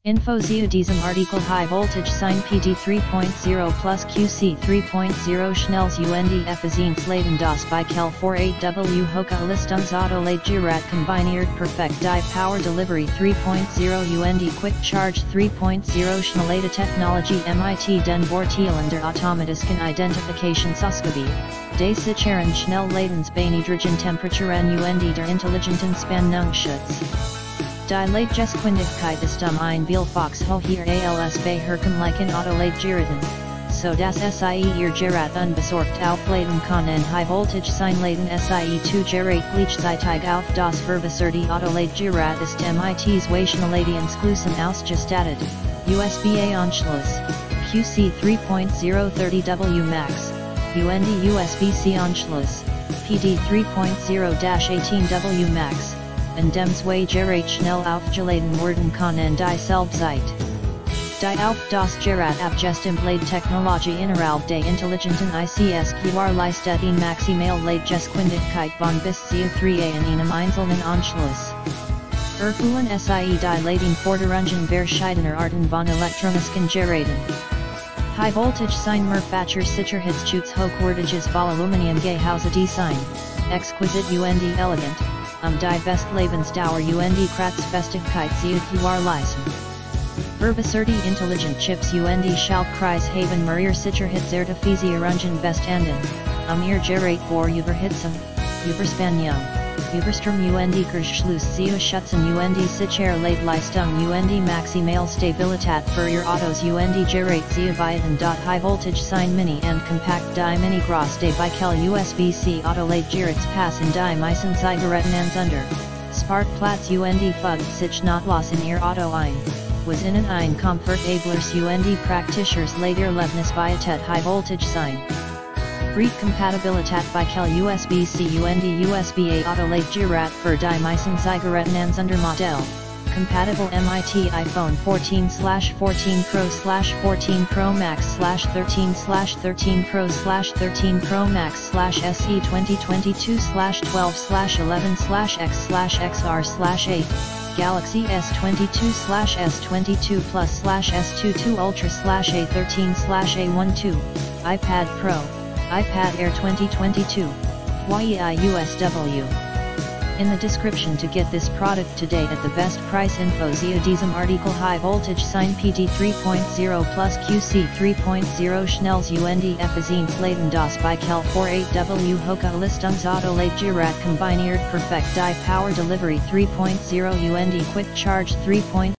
Info zu diesem Artikel High Voltage Sign PD 3.0 plus QC 3.0 Schnellladung das Beikell 48W Ladegerät kombiniert perfekt die Power Delivery 3.0 Quick Charge 3.0 Schnellladung Technology mit den Vorteilen der automatischen Identifikationsausgabe, des sicheren Schnellladungsbeiniedrigen der intelligenten Spannungsschutz. Die Ladegeschwindigkeit ist ein Vielfaches höher als bei herkömmlichen Autoladegeräten, so dass sie ihr Gerät unbesorgt aufladen können. High Voltage Schnellladung sie Gerät gleichzeitig auf das verbesserte Autoladegerät ist mit zwei Schnellladungsklauseln ausgestattet, USB-A-Anschluss, QC 3.0 30W Max, USB-C Anschluss, PD 3.0-18W Max. Und dem zwei Gerät schnell aufgeladen werden können die Selbstzeit. Die auf das Gerät abgestimmte Technologie innerhalb der intelligenten ICs gewährleistet maximale Ladegeschwindigkeit von bis zu 3 in einem einzelnen Anschluss. Erfüllen sie die Ladenforderungen verschiedener Arten von elektronischen Geräten. High Voltage Sign Manufacture Sicherheitsschutz hochwertiges Aluminium Gehäuse Design, exquisite und elegant. Die Bestlebensdauer und Kratzfestigkeit zu gewährleisten. Verbesserte Intelligent Chips und Schaltkreis haben mehr Sicherheitszertifizierungen bestanden, ihr Gerät vor Überhitzung, Überspannung, Überstrom und Kurzschluss zu schützen und sichere Ladeleistung und maximale Stabilität für ihr Autos und Gerät zu erweitern. High Voltage Sign Mini and Compact die Mini Gross de Beikell USB-C Autoladegeräts passen die meisten Zigarettenanzünder, Sparkplatz und Fugt sich nahtlos in ihr Auto ein, was ihnen ein komfortables und praktisches Laderlebnis bietet. High Voltage Sign Brief Kompatibelität Beikell USB-C und USB-A Autoladegerät für die meisten Zigarettenanzünder Modell. Compatible MIT iPhone 14/14 Pro/14 Pro Max/13/13 Pro/13 Pro Max/SE 2022/12/11/X/XR/8 Galaxy S22/S22 Plus/S22 Ultra/A13/A12 iPad Pro iPad Air 2022 YEI-USW. In the description to get this product today at the best price. Info zu diesem Artikel High Voltage Sign PD 3.0 plus QC 3.0 Schnellladung das Beikell 48W Ladegerät kombiniert perfekt die Power Delivery 3.0 und Quick Charge 3.0